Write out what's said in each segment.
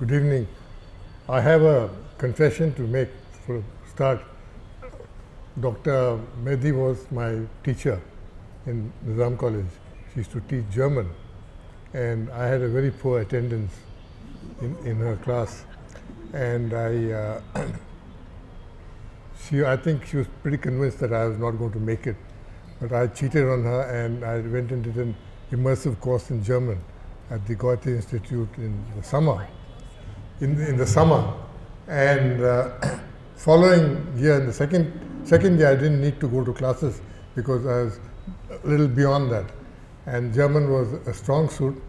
Good evening. I have a confession to make for a start. Dr. Mehdi was my teacher in Nizam College. She used to teach German, and I had a very poor attendance in her class. And I think she was pretty convinced that I was not going to make it. But I cheated on her, and I went and did an immersive course in German at the Goethe Institute in the summer. In the summer, and following year, in the second year, I didn't need to go to classes because I was a little beyond that, and German was a strong suit.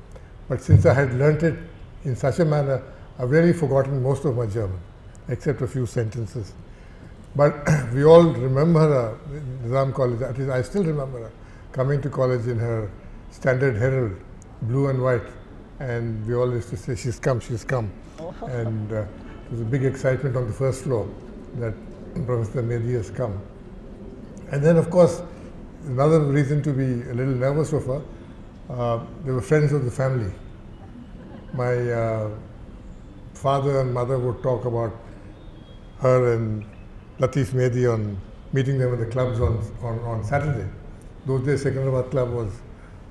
But since I had learnt it in such a manner, I've really forgotten most of my German, except a few sentences. But we all remember her in Nizam College. At least I still remember her coming to college in her Standard Herald, blue and white, and we all used to say, "She's come, she's come." And there was a big excitement on the first floor that Professor Mehdi has come. And then, of course, another reason to be a little nervous of her, they were friends of the family. My father and mother would talk about her and Latif Mehdi on meeting them at the clubs on Saturday. Those days, Secunderabad Club was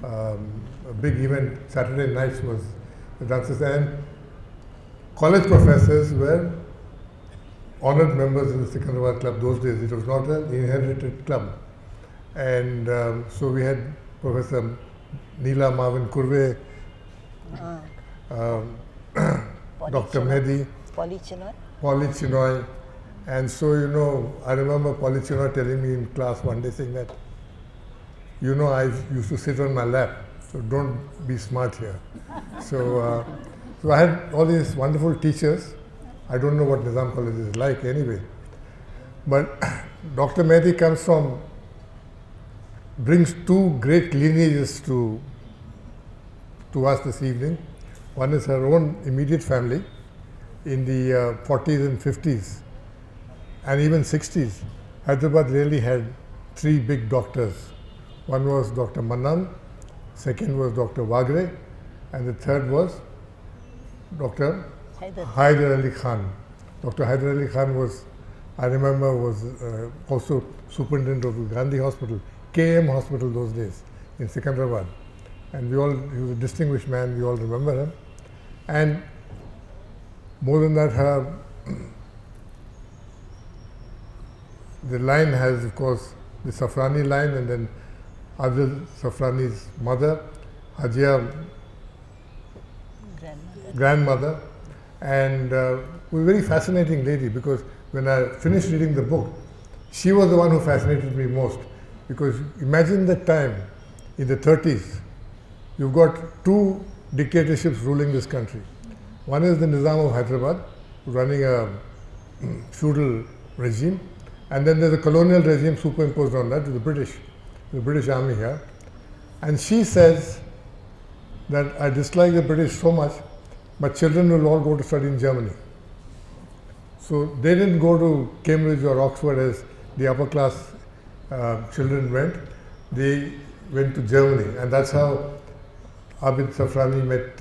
a big event. Saturday nights was the dances, and college professors were honored members in the Secunderabad Club those days. It was not an inherited club. And so we had Professor Neela Marvin Kurve, Dr. Mehdi, Paulie Chinoy. And so, I remember Paulie Chinoy telling me in class one day saying that, I used to sit on my lap, so don't be smart here. So I had all these wonderful teachers. I don't know what Nizam College is like anyway. But Dr. Mehdi brings two great lineages to us this evening. One is her own immediate family in the 40s and 50s and even 60s. Hyderabad really had three big doctors. One was Dr. Manthan, second was Dr. Wagre, and the third was Dr. Hyder Ali Khan. Dr. Hyder Ali Khan was also superintendent of the Gandhi Hospital, KM Hospital those days in Secunderabad. And he was a distinguished man, we all remember him. And more than that, the line has, of course, the Safrani line, and then Azad Safrani's mother, Hajia, grandmother, and was a very fascinating lady, because when I finished reading the book, she was the one who fascinated me most. Because imagine that time, in the 30s, you've got two dictatorships ruling this country. One is the Nizam of Hyderabad, running a feudal regime, and then there's a colonial regime superimposed on that, to the British Army here. And she says that I dislike the British so much, my children will all go to study in Germany. So they didn't go to Cambridge or Oxford as the upper class children went. They went to Germany, and that's how Abid Hasan met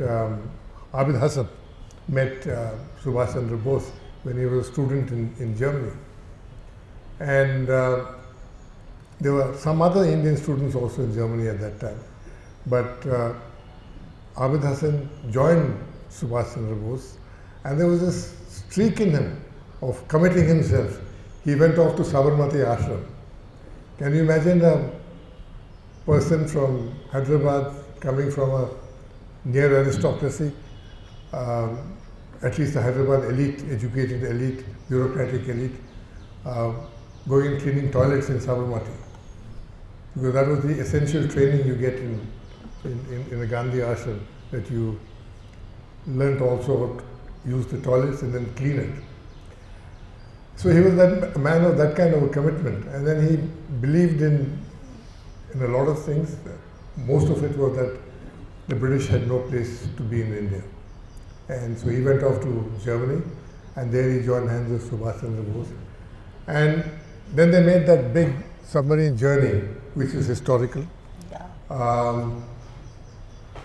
Subhash Chandra Bose when he was a student in Germany. And there were some other Indian students also in Germany at that time. But Abid Hasan joined Subhash Chandra Bose, and there was this streak in him of committing himself. He went off to Sabarmati Ashram. Can you imagine a person from Hyderabad coming from a near aristocracy, at least the Hyderabad elite, educated elite, bureaucratic elite, going and cleaning toilets in Sabarmati? Because that was the essential training you get in a Gandhi ashram, that you learnt also how to use the toilets and then clean it. So he was a man of that kind of a commitment, and then he believed in a lot of things. Most of it was that the British had no place to be in India. And so he went off to Germany, and there he joined hands with Subhash Chandra Bose. And then they made that big submarine journey, which is historical. Yeah.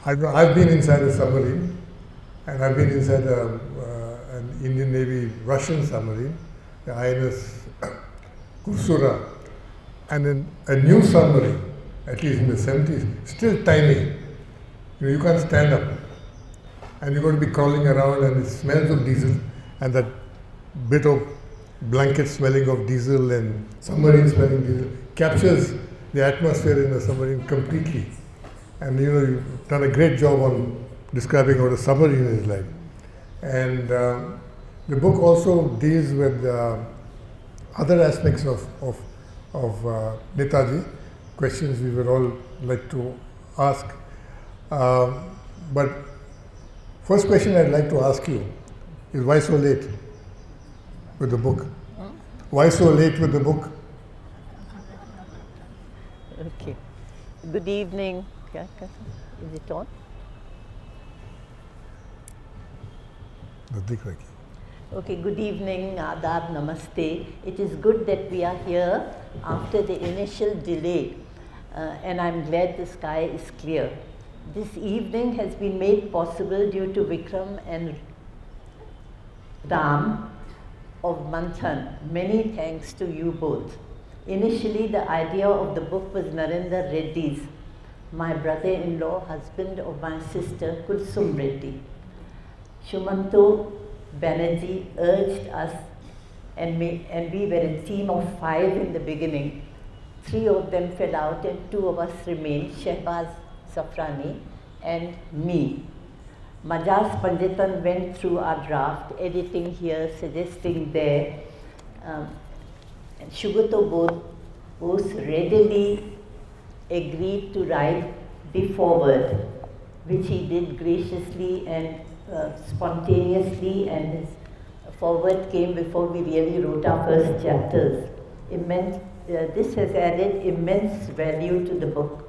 I've been inside a submarine, And I've been inside an Indian Navy Russian submarine, the INS Kursura, and then a new submarine, at least in the 70s, still tiny. You can't stand up. And you're going to be crawling around and it smells of diesel, and that bit of blanket smelling of diesel and submarine smelling diesel captures the atmosphere in the submarine completely. And you've done a great job on describing what a submarine is like. And the book also deals with other aspects of Netaji, questions we would all like to ask. But first question I'd like to ask you is, why so late with the book? Why so late with the book? Okay. Good evening. Is it on? Okay, good evening, Adab, Namaste. It is good that we are here after the initial delay, and I'm glad the sky is clear. This evening has been made possible due to Vikram and Ram of Manthan. Many thanks to you both. Initially, the idea of the book was Narendra Reddy's, my brother-in-law, husband of my sister Kulsum Reddy. Shumanto Banerjee urged us, and we were a team of 5 in the beginning. 3 of them fell out and 2 of us remained, Shehbaz Safrani and me. Majaz Panditan went through our draft, editing here, suggesting there. And Sugata Bose readily agreed to write the foreword, which he did graciously and spontaneously, and his foreword came before we really wrote our first chapters. This has added immense value to the book.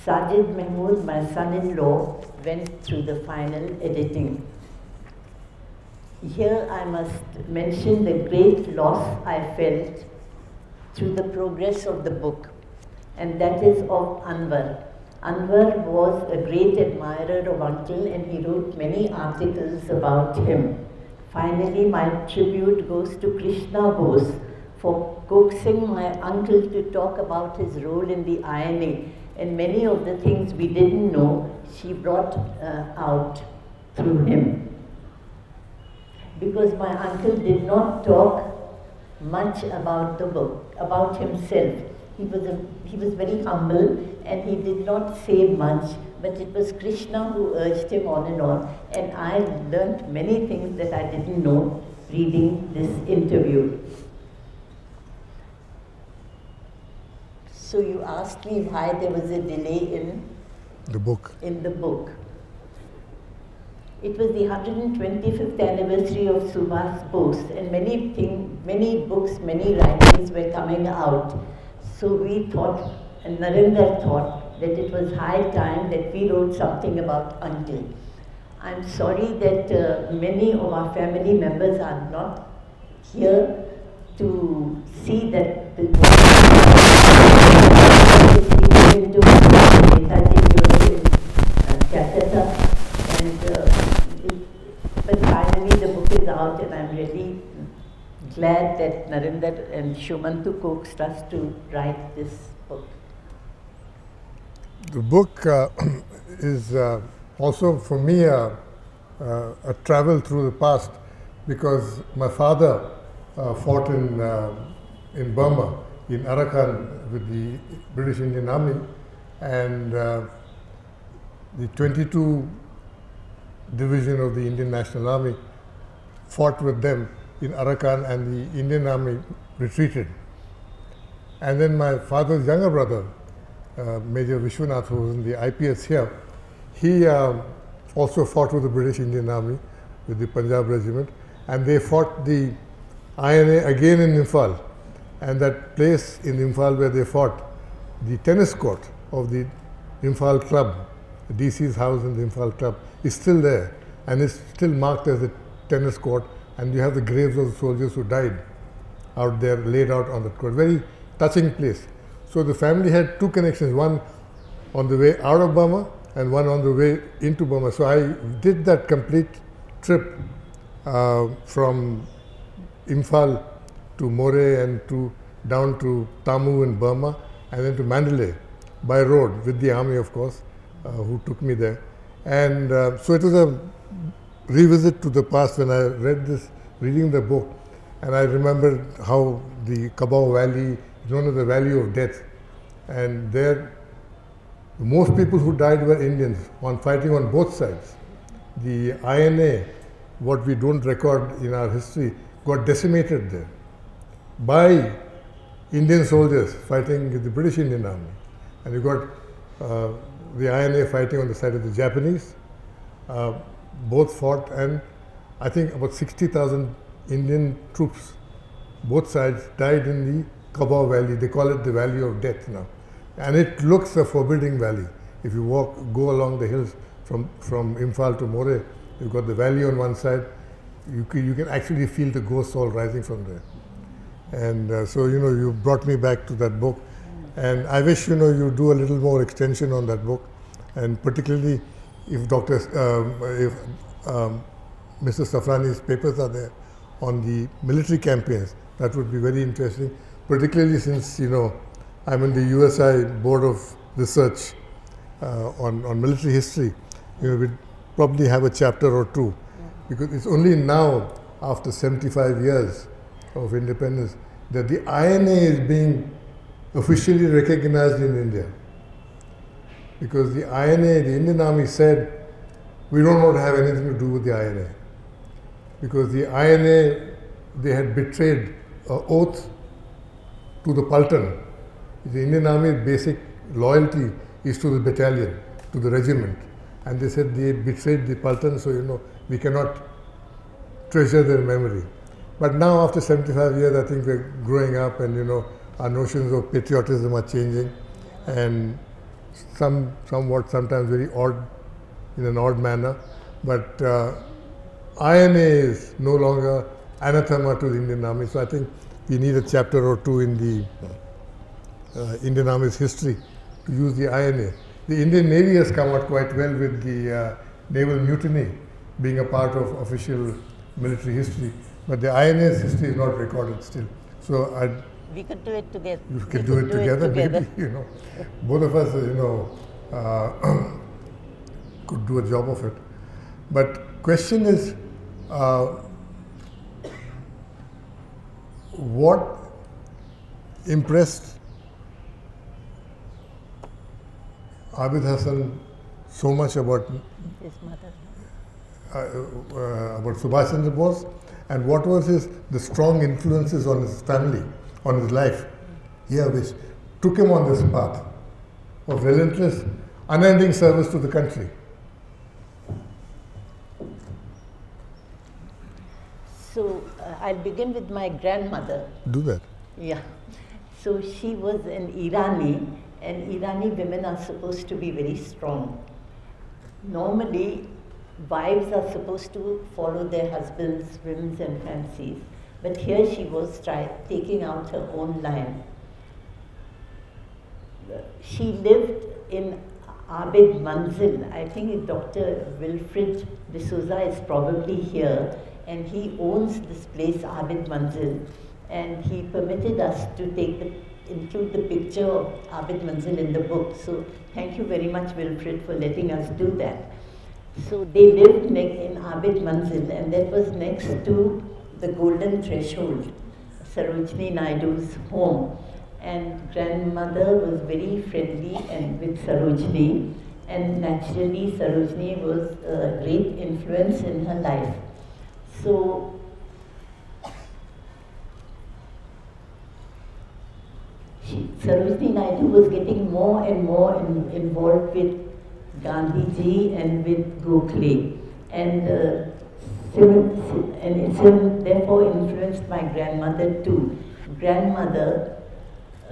Sajid Mahmood, my son-in-law, went through the final editing. Here I must mention the great loss I felt through the progress of the book, and that is of Anwar. Anwar was a great admirer of Uncle, and he wrote many articles about him. Finally, my tribute goes to Krishna Bose for coaxing my uncle to talk about his role in the INA, and many of the things we didn't know, she brought out through him. Because my uncle did not talk much about the book, about himself. He was very humble and he did not say much, but it was Krishna who urged him on, and I learnt many things that I didn't know reading this interview. So you asked me why there was a delay in the book. It was the 125th anniversary of Subhash Bose, and many books, many writings were coming out. So we thought, and Narendra thought, that it was high time that we wrote something about Uncle. I'm sorry that many of our family members are not here to see that the into Netaji in Calcutta, but finally the book is out, and I'm really glad that Narendra and Shumantu coaxed us to write this book. The book is also for me a travel through the past, because my father fought in Burma, in Arakan with the British Indian Army, and the 22 Division of the Indian National Army fought with them in Arakan, and the Indian Army retreated. And then my father's younger brother, Major Vishwanath, who was in the IPS here, he also fought with the British Indian Army, with the Punjab Regiment, and they fought the INA again in Imphal. And that place in Imphal where they fought, the tennis court of the Imphal Club, the DC's house in the Imphal Club, is still there, and it's still marked as a tennis court, and you have the graves of the soldiers who died out there, laid out on that court. Very touching place. So the family had 2 connections, one on the way out of Burma and one on the way into Burma. So I did that complete trip from Imphal to Moreh and down to Tamu in Burma, and then to Mandalay by road with the army, of course, who took me there. And so it was a revisit to the past when I reading the book, and I remembered how the Kabau Valley is known as the Valley of Death, and there most people who died were Indians fighting on both sides. The INA, what we don't record in our history, got decimated there by Indian soldiers fighting the British Indian Army. And you got the INA fighting on the side of the Japanese. Both fought, and I think about 60,000 Indian troops, both sides, died in the Kabau Valley. They call it the Valley of Death now. And it looks a forbidding valley. If you go along the hills from Imphal to Moreh, you've got the valley on one side. You can actually feel the ghosts all rising from there. And so, you brought me back to that book. And I wish, you do a little more extension on that book. And particularly if Mr. Safrani's papers are there on the military campaigns, that would be very interesting. Particularly since, I'm in the USI Board of Research on military history. We'd probably have a chapter or two, because it's only now, after 75 years of independence, that the INA is being officially recognized in India. Because the INA, the Indian Army, said, we don't want to have anything to do with the INA. Because the INA, they had betrayed an oath to the Paltan. The Indian Army's basic loyalty is to the battalion, to the regiment. And they said they betrayed the Paltan, so we cannot treasure their memory. But now, after 75 years, I think we're growing up, and our notions of patriotism are changing, and somewhat sometimes very odd, in an odd manner. But INA is no longer anathema to the Indian Army, so I think we need a chapter or two in the Indian Army's history to use the INA. The Indian Navy has come out quite well with the naval mutiny being a part of official military history, but the INA's history is not recorded still. So we could do it together. You can do it together. Maybe, both of us, could do a job of it. But question is, what impressed Abid Hasan so much about His mother. About Subhash Chandra Bose, and what was the strong influences on his family, on his life here, which took him on this path of relentless, unending service to the country? So I'll begin with my grandmother. Do that. Yeah. So she was an Irani, and Irani women are supposed to be very strong. Normally, wives are supposed to follow their husbands' whims and fancies, but here she was taking out her own line. She lived in Abid Manzil. I think Dr. Wilfred D'Souza is probably here, and he owns this place, Abid Manzil, and he permitted us to include the picture of Abid Manzil in the book. So thank you very much, Wilfred, for letting us do that. So they lived in Abid Manzil, and that was next to the Golden Threshold, Sarojini Naidu's home. And grandmother was very friendly and with Sarojini, and naturally Sarojini was a great influence in her life. So Sarojini Naidu was getting more and more involved with Gandhiji and with Gokhale, and therefore influenced my grandmother too. Grandmother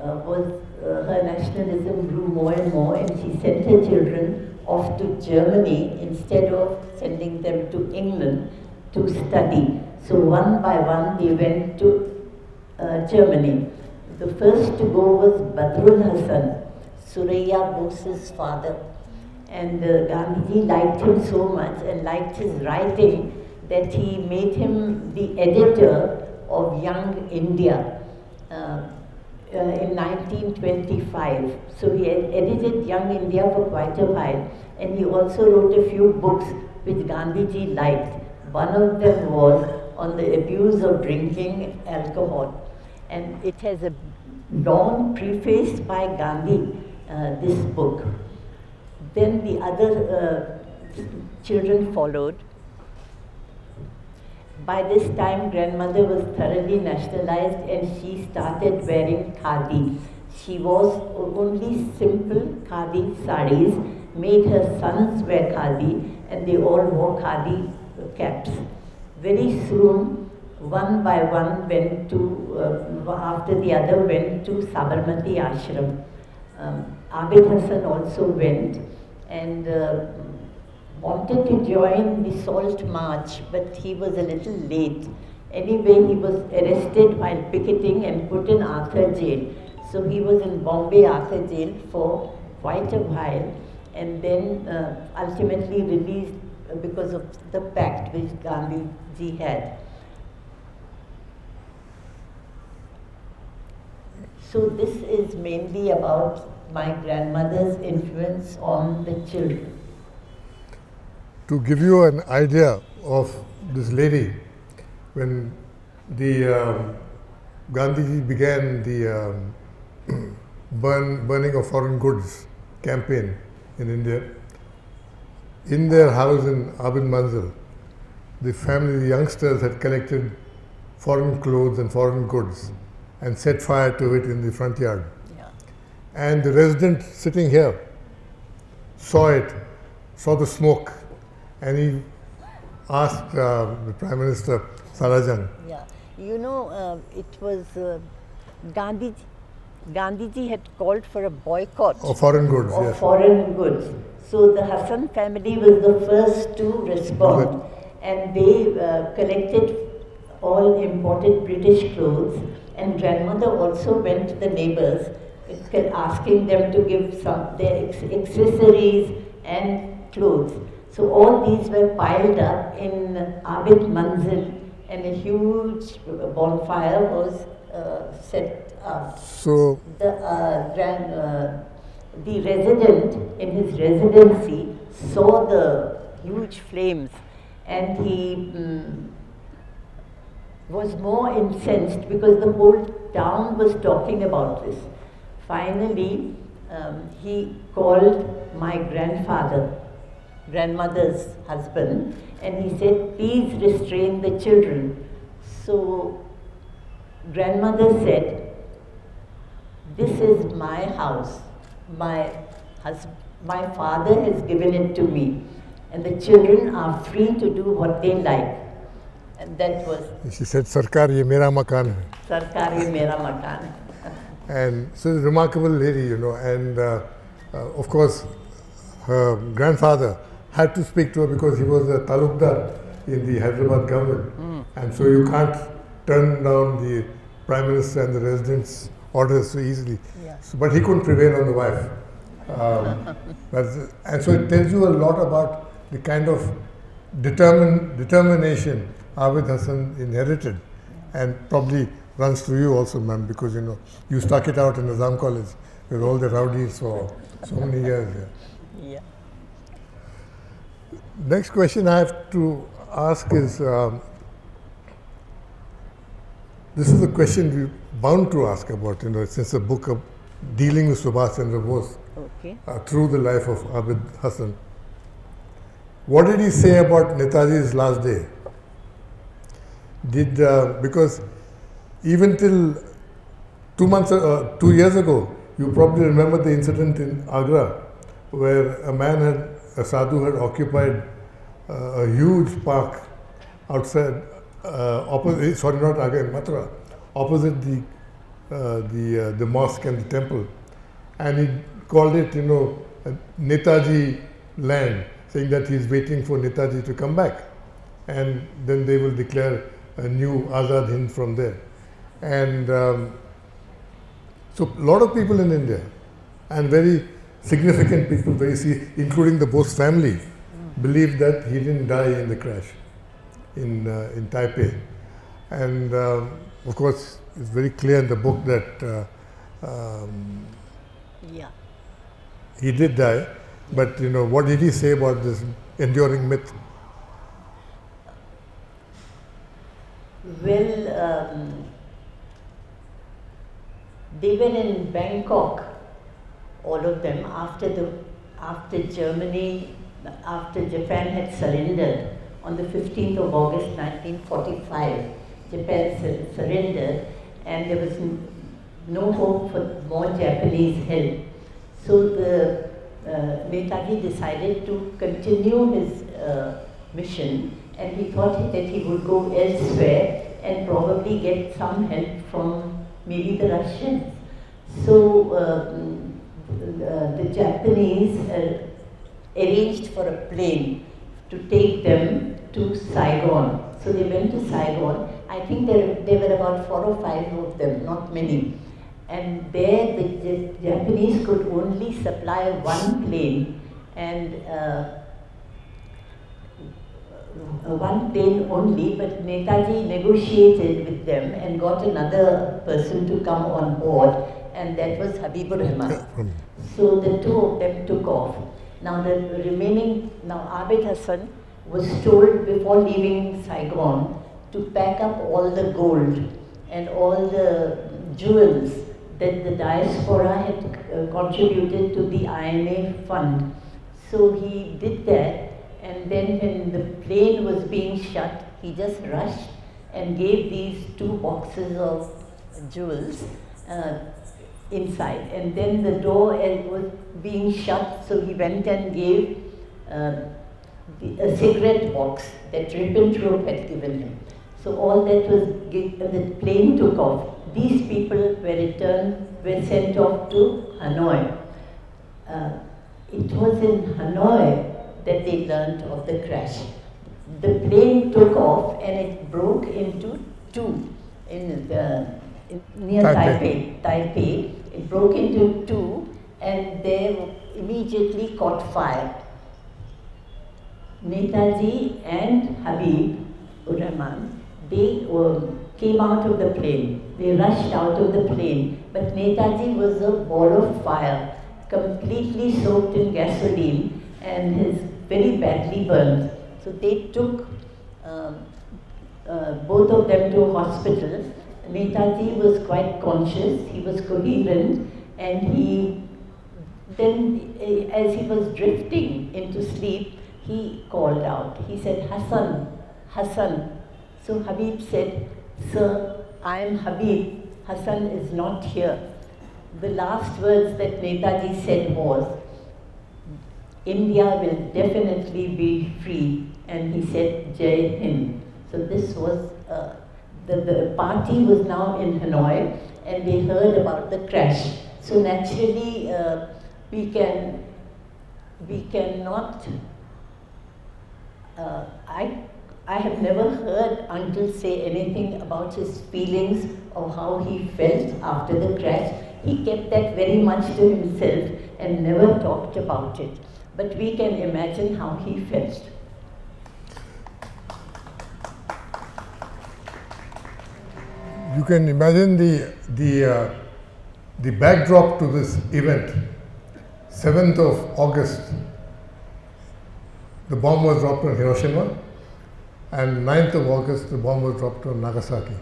her nationalism grew more and more, and she sent her children off to Germany instead of sending them to England to study. So one by one they went to Germany. The first to go was Badrul Hasan, Suraya Bose's father. And Gandhiji liked him so much and liked his writing that he made him the editor of Young India in 1925. So he had edited Young India for quite a while, and he also wrote a few books which Gandhiji liked. One of them was on the abuse of drinking alcohol, and it has a long preface by Gandhi, this book. Then the other children followed. By this time, grandmother was thoroughly nationalized and she started wearing khadi. She was only simple khadi saris, made her sons wear khadi, and they all wore khadi caps. Very soon, one by one went to, after the other went to Sabarmati Ashram. Abid Hasan also went and wanted to join the Salt March, but he was a little late. Anyway, he was arrested while picketing and put in Arthur jail. So he was in Bombay Arthur jail for quite a while, and then ultimately released because of the pact which Gandhiji had. So this is mainly about my grandmother's influence on the children. To give you an idea of this lady, when the Gandhiji began the burning of foreign goods campaign in India, in their house in Abid Manzil, the family, the youngsters had collected foreign clothes and foreign goods and set fire to it in the front yard. Yeah. And the resident sitting here saw it, saw the smoke, and he asked the Prime Minister Sarajang. Yeah, you know, it was Gandhiji had called for a boycott Of foreign goods, of yes. foreign goods. So the Hassan family was the first to respond, and they collected all imported British clothes. And grandmother also went to the neighbors, asking them to give some their accessories and clothes. So all these were piled up in Abid Manzil, and a huge bonfire was set up. So The resident in his residency saw the huge flames, and he was more incensed because the whole town was talking about this. Finally, he called my grandmother's husband, and he said, "Please restrain the children." So grandmother said, "This is my house. My father has given it to me, and the children are free to do what they like." And that was. She said, "Sarkar, ye mera makan hai." Sarkar ye mera makan hai. And so, a remarkable lady, you know, and of course, her grandfather had to speak to her because he was a talukdar in the Hyderabad government, and so you can't turn down the Prime Minister and the residents' orders so easily. Yeah. So, but he couldn't prevail on the wife. And so it tells you a lot about the kind of determination Abid Hasan inherited, and probably runs through you also, ma'am, because you know you stuck it out in Nizam College with all the rowdies for so many years. Yeah. Yeah. Next question I have to ask is, this is a question we're bound to ask about, you know, since the book of dealing with Subhash Chandra Bose Okay. through the life of Abid Hasan. What did he say about Netaji's last day? Because even till 2 years ago, you probably remember the incident in Agra, where a sadhu had occupied a huge park outside, not Agra, in Mathura, opposite the mosque and the temple, and he called it, you know, Netaji land, saying that he is waiting for Netaji to come back, and then they will declare a new Azad Hind from there. And so a lot of people in India, and very significant people, including the Bose family, believe that he didn't die in the crash in Taipei. And of course, it's very clear in the book that he did die. But what did he say about this enduring myth? Well, they were in Bangkok, all of them, after Japan had surrendered on the 15th of August 1945. Japan surrendered, and there was no hope for more Japanese help. So the Netaji decided to continue his mission, and he thought that he would go elsewhere and probably get some help from maybe the Russians. So the Japanese arranged for a plane to take them to Saigon. So they went to Saigon. I think there were about 4 or 5 of them, not many. And there the Japanese could only supply one plane, and one plane only, but Netaji negotiated with them and got another person to come on board, and that was Habibur Rahman. So the two of them took off. Now Abid Hasan was told before leaving Saigon to pack up all the gold and all the jewels that the diaspora had contributed to the INA fund. So he did that, and then when the plane was being shut, he just rushed and gave these 2 boxes of jewels inside. And then the door was being shut, so he went and gave a cigarette box that Ribbentrop had given him. So all that was, the plane took off. These people were sent off to Hanoi. It was in Hanoi that they learned of the crash. The plane took off and it broke into 2 near Taipei. It broke into 2 and they immediately caught fire. Netaji and Habib Rahman, they came out of the plane. They rushed out of the plane, but Netaji was a ball of fire, completely soaked in gasoline, and is very badly burned. So they took both of them to a hospital. Netaji was quite conscious, he was coherent, and then as he was drifting into sleep, he called out. He said, "Hassan, Hassan." So Habib said, "Sir, I am Habib. Hassan is not here." The last words that Netaji said was, "India will definitely be free." And he said, "Jai Hind." So this was, the party was now in Hanoi, and they heard about the crash. So naturally, we cannot, I have never heard Uncle say anything about his feelings or how he felt after the crash. He kept that very much to himself and never talked about it. But we can imagine how he felt. You can imagine the backdrop to this event. 7th of August, the bomb was dropped on Hiroshima, and 9th of August, the bomb was dropped on Nagasaki.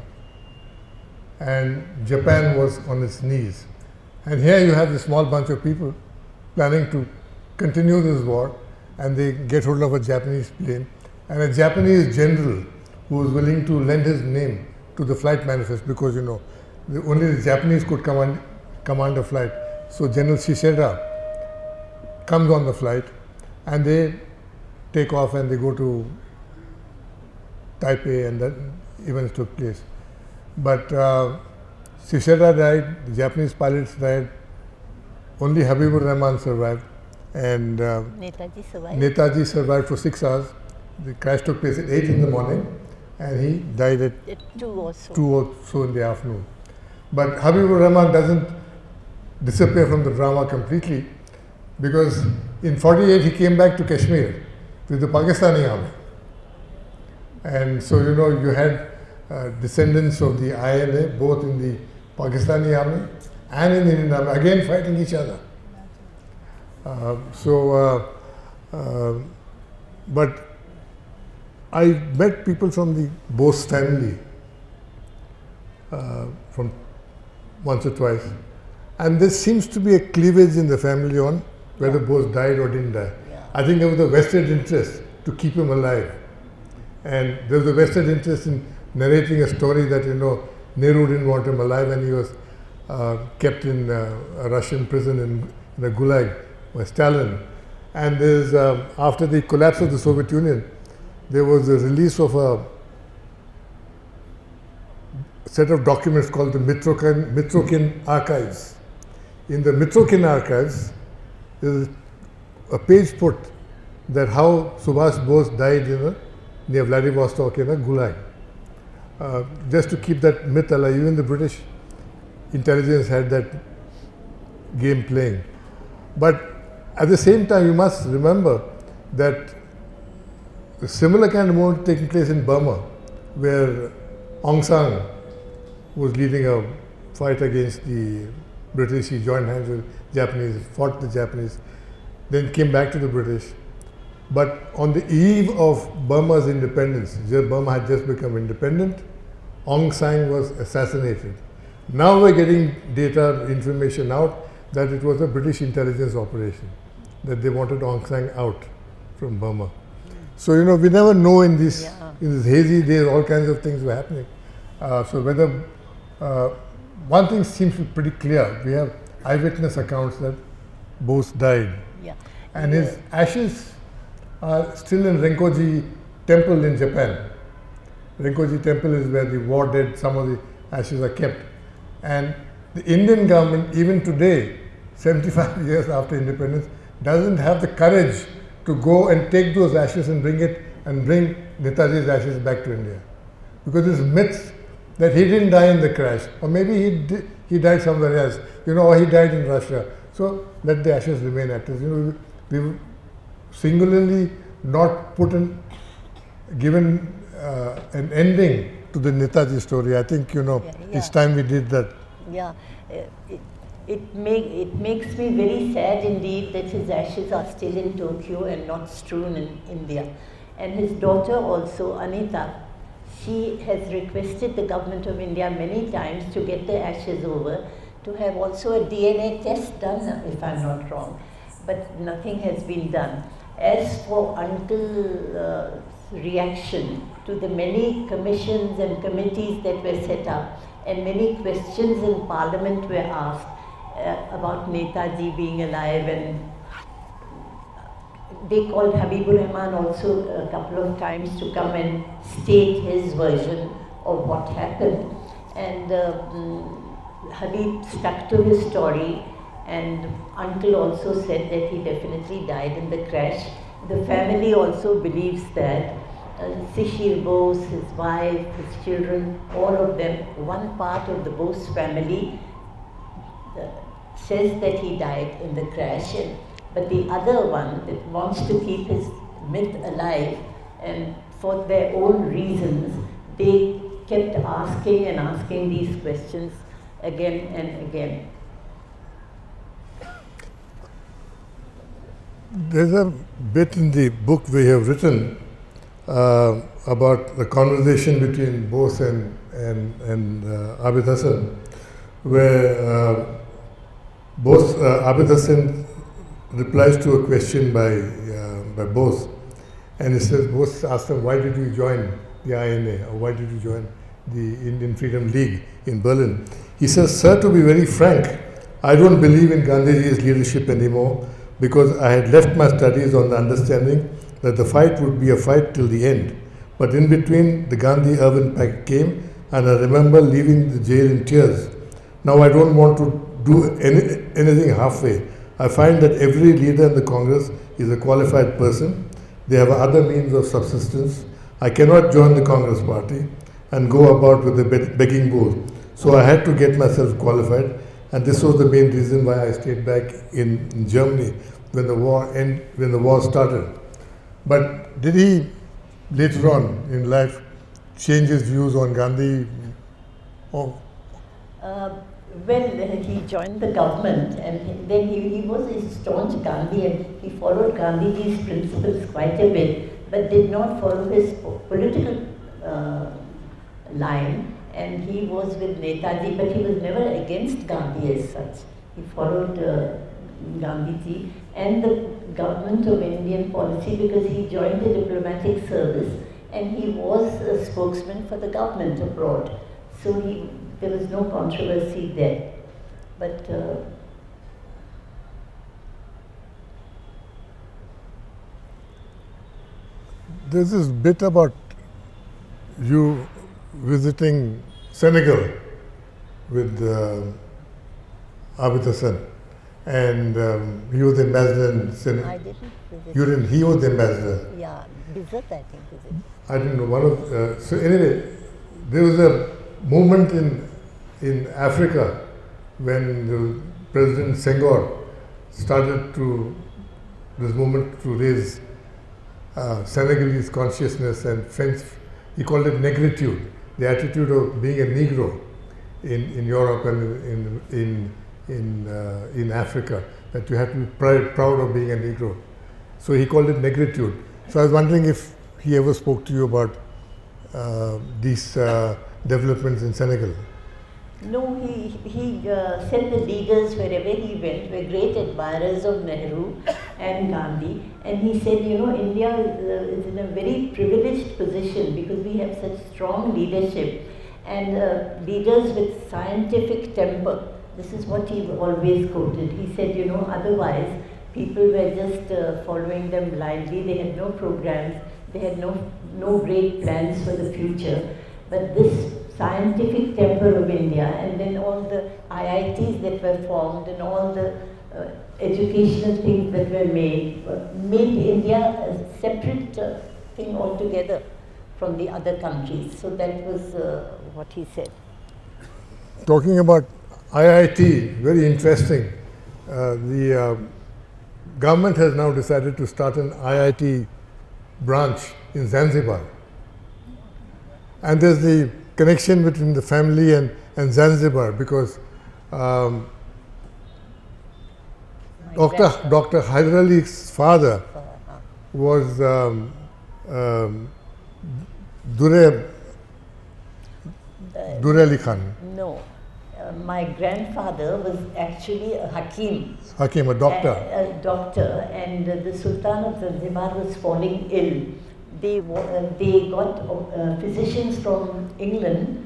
And Japan was on its knees. And here you have this small bunch of people planning to continue this war, and they get hold of a Japanese plane, and a Japanese general who was willing to lend his name to the flight manifest, because only the Japanese could command a flight. So General Shishida comes on the flight, and they take off and they go to Taipei, and that events took place. But Shishida died, the Japanese pilots died, only Habibur Rahman survived, and Netaji survived for 6 hours. The crash took place at 8 in the morning, and he died at 2 or so in the afternoon. But Habibur Rahman doesn't disappear from the drama completely. because in 48 he came back to Kashmir with the Pakistani army. And so, you know, you had descendants of the INA, both in the Pakistani army and in the Indian army, again fighting each other. But I met people from the Bose family from once or twice, and there seems to be a cleavage in the family on whether Bose died or didn't die. Yeah. I think there was a vested interest to keep him alive, and there was a vested interest in narrating a story that, you know, Nehru didn't want him alive and he was kept in a Russian prison in a gulag by Stalin. And there's after the collapse of the Soviet Union, there was the release of a set of documents called the Mitrokin Archives. In the Mitrokin Archives, there is a page put that how Subhash Bose died near Vladivostok in a gulag. Just to keep that myth alive, even the British intelligence had that game playing. But at the same time, you must remember that a similar kind of movement taking place in Burma, where Aung San was leading a fight against the British. He joined hands with Japanese, fought the Japanese, then came back to the British. But on the eve of Burma's independence, Burma had just become independent, Aung San was assassinated. Now we're getting data, information out that it was a British intelligence operation, that they wanted Aung San out from Burma. So, you know, we never know in these hazy days, all kinds of things were happening. So whether, one thing seems to be pretty clear, we have eyewitness accounts that Bose died. Yeah. And his ashes are still in Renkoji temple in Japan. Renkoji temple is where the war dead, some of the ashes are kept. And the Indian government, even today, 75 years after independence, doesn't have the courage to go and take those ashes and bring Netaji's ashes back to India. Because there's myths that he didn't die in the crash, or maybe he died somewhere else, you know, or he died in Russia. So let the ashes remain active. You know, we singularly not given an ending to the Netaji story. I think, you know, it's time we did that. Yeah, it makes me very sad indeed that his ashes are still in Tokyo and not strewn in India. And his daughter also, Anita, she has requested the government of India many times to get the ashes over, to have also a DNA test done, if I'm not wrong. But nothing has been done. As for Uncle's reaction to the many commissions and committees that were set up, and many questions in Parliament were asked about Netaji being alive, and they called Habibur Rahman also a couple of times to come and state his version of what happened. And Habib stuck to his story, and Uncle also said that he definitely died in the crash. The family also believes that Shehbaz Bose, his wife, his children, all of them, one part of the Bose family says that he died in the crash, but the other one that wants to keep his myth alive, and for their own reasons, they kept asking these questions again and again. There's a bit in the book we have written about the conversation between Bose and Abid Hasan, where Abid Hasan replies to a question by Bose, and he says, Bose asked him, why did you join the INA, or why did you join the Indian Freedom League in Berlin? He says, sir, to be very frank, I don't believe in Gandhiji's leadership anymore, because I had left my studies on the understanding that the fight would be a fight till the end. But in between, the Gandhi-Irvin pact came, and I remember leaving the jail in tears. Now I don't want to do anything halfway. I find that every leader in the Congress is a qualified person. They have other means of subsistence. I cannot join the Congress party and go about with a begging bowl. So I had to get myself qualified, and this was the main reason why I stayed back in Germany, when the war started. But did he later on in life change his views on Gandhi? Oh, Well, he joined the government, and then he was a staunch Gandhian. He followed Gandhiji's principles quite a bit, but did not follow his political line. And he was with Netaji, but he was never against Gandhi as such. He followed Gandhiji and the government of Indian policy because he joined the diplomatic service and he was a spokesman for the government abroad. So there was no controversy there. But there's this bit about you visiting Senegal with Abid Hasan, and he was the ambassador in Senegal. I didn't visit. You didn't. He was the ambassador. Yeah, visit, I think, is it? I didn't know. So anyway, there was a movement in Africa when the President Senghor started this movement to raise Senegalese consciousness and French. He called it negritude, the attitude of being a Negro in Europe and in Africa, that you have to be proud of being a Negro. So he called it negritude. So I was wondering if he ever spoke to you about these developments in Senegal. No, he said the leaders wherever he went were great admirers of Nehru and Gandhi, and he said, India is in a very privileged position because we have such strong leadership and leaders with scientific temper. This is what he always quoted. He said, otherwise people were just following them blindly. They had no programs, they had no great plans for the future. But this scientific temper of India, and then all the IITs that were formed and all the educational things that were made India a separate thing altogether from the other countries. So that was what he said. Talking about IIT, very interesting. The government has now decided to start an IIT branch in Zanzibar. And there's the connection between the family and Zanzibar because Dr. Hyder Ali's father was Dure Ali Khan. No, my grandfather was actually a Hakim. Hakim, a doctor. A doctor, and the Sultan of Zanzibar was falling ill. They got physicians from England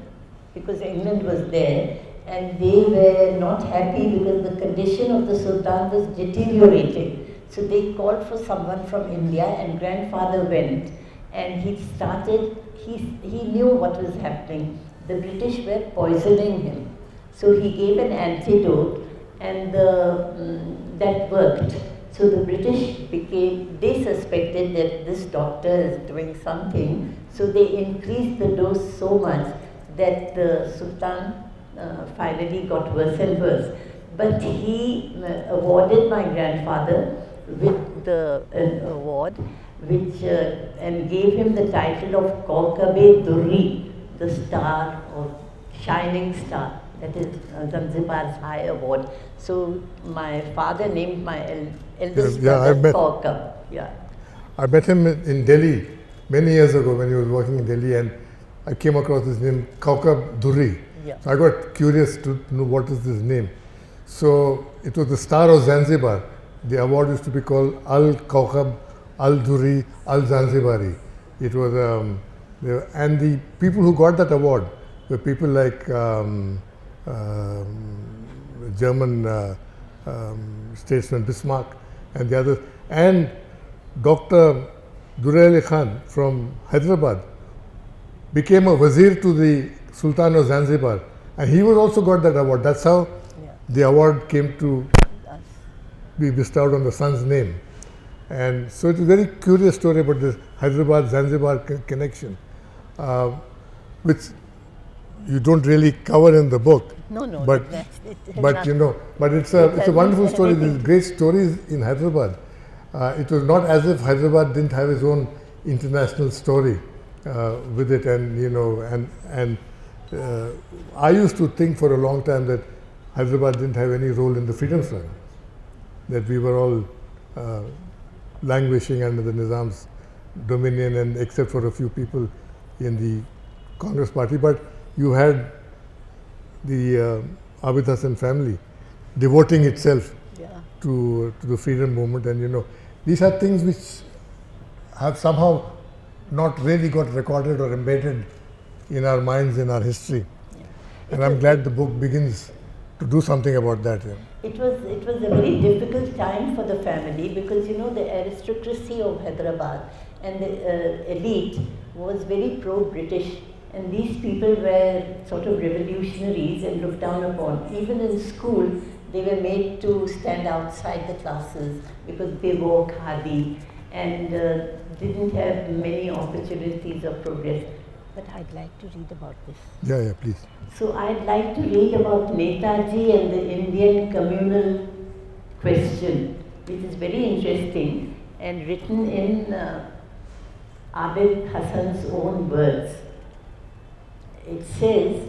because England was there, and they were not happy because the condition of the Sultan was deteriorating. So they called for someone from India, and grandfather went, and he knew what was happening. The British were poisoning him. So he gave an antidote, and that worked. So the British they suspected that this doctor is doing something, so they increased the dose so much that the Sultan finally got worse and worse. But he awarded my grandfather with an award, and gave him the title of Kaukab-e-Durri, the star of shining star. That is Zanzibar's high award. So my father named my eldest brother Kaukab. Yeah. I met him in Delhi many years ago when he was working in Delhi, and I came across his name, Kaukab-Durri. Yeah. So I got curious to know what is this name. So it was the star of Zanzibar. The award used to be called Al-Kaukab, Al-Durri, Al-Zanzibari. It was, and the people who got that award were people like German statesman Bismarck and the others, and Dr. Dure Ali Khan from Hyderabad became a wazir to the Sultan of Zanzibar, and he was also got that award. That's how the award came to be bestowed on the son's name. And so it's a very curious story about this Hyderabad-Zanzibar connection, which you don't really cover in the book. No, no, But it has but not- you know, but it's it a has wonderful not story. anything There's great stories in Hyderabad. It was not as if Hyderabad didn't have its own international story with it, and you know, and I used to think for a long time that Hyderabad didn't have any role in the freedom struggle, that we were all languishing under the Nizam's dominion, and except for a few people in the Congress party. But you had the Abid Hasan family devoting itself yeah. to the freedom movement, and you know, these are things which have somehow not really got recorded or embedded in our minds, in our history. And I'm glad the book begins to do something about that. Yeah. It was a very difficult time for the family because you know the aristocracy of Hyderabad and the elite was very pro-British, and these people were sort of revolutionaries and looked down upon. Even in school, they were made to stand outside the classes because they wore khadi and didn't have many opportunities of progress. But I'd like to read about this. Yeah, please. So I'd like to read about Netaji and the Indian communal question, which is very interesting and written in Abid Hasan's own words. It says,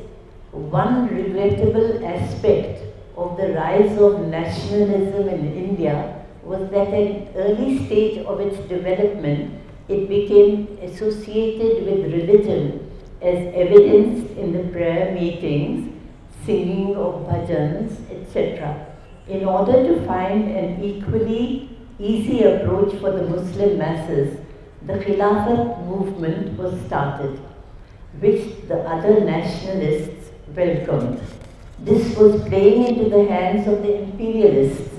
one regrettable aspect of the rise of nationalism in India was that at an early stage of its development, it became associated with religion as evidenced in the prayer meetings, singing of bhajans, etc. In order to find an equally easy approach for the Muslim masses, the Khilafat movement was started, which the other nationalists welcomed. This was playing into the hands of the imperialists,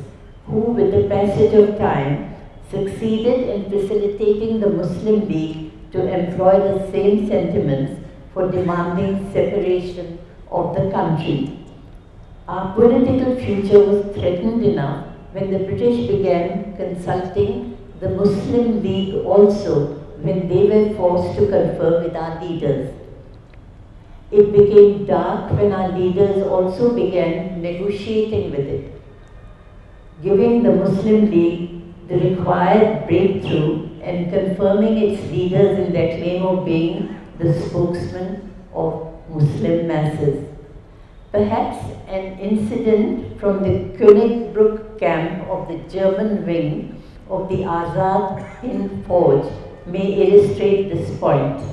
who, with the passage of time, succeeded in facilitating the Muslim League to employ the same sentiments for demanding separation of the country. Our political future was threatened enough when the British began consulting the Muslim League also when they were forced to confer with our leaders. It became dark when our leaders also began negotiating with it, giving the Muslim League the required breakthrough and confirming its leaders in their claim of being the spokesman of Muslim masses. Perhaps an incident from the Königsbruck camp of the German wing of the Azad Hind Fauj may illustrate this point.